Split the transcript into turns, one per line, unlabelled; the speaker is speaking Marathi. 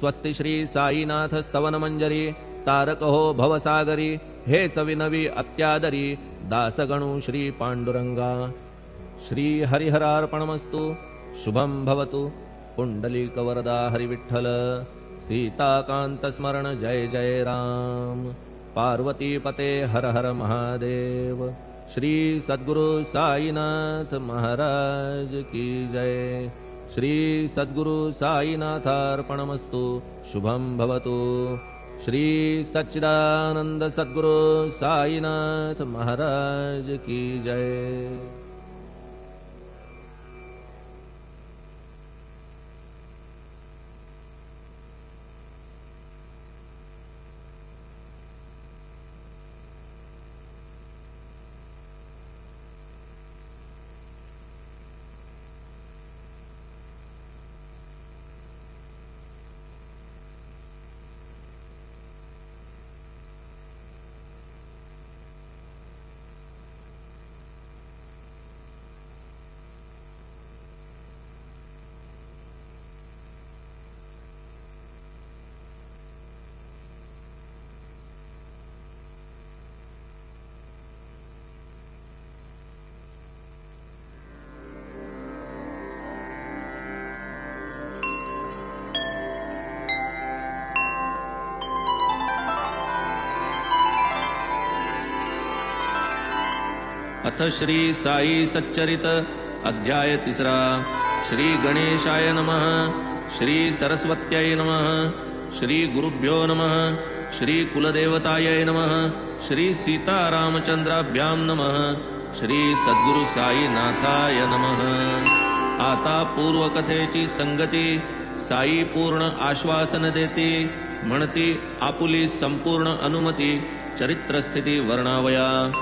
स्वस्ति श्री साईनाथ स्तवन मंजरी तारक हो भवसागरी हेच विनवी अत्यादरी दासगणु श्री पांडुरंगा। श्री हरिहरार्पणमस्तु शुभं भवतु पुंडलीक वरदा हरिविठ्ठल सीताकांत स्मरण जय जय राम पार्वती पते हर हर महादेव। श्री सद्गुरु साईनाथ महाराज की जय। श्री सद्गुरु साईनाथार्पणमस्तु शुभं भवतु। श्री सच्चिदानंद सद्गुरु साईनाथ महाराज की जय। अथ श्री साई सच्चरित अध्याय तिसरा। श्री गणेशाय नमः। श्री सरस्वत्यै नमः। श्री गुरुभ्यो नमः। श्री कुलदेवतायै नमः। श्री सीतारामचंद्राभ्यां नमः। श्री सद्गुरु साईनाथाय नमः। आता पूर्वकथेची संगती साई पूर्ण आश्वासन देती म्हणती आपुली संपूर्ण अनुमती चरित्रस्थिती वर्णावया।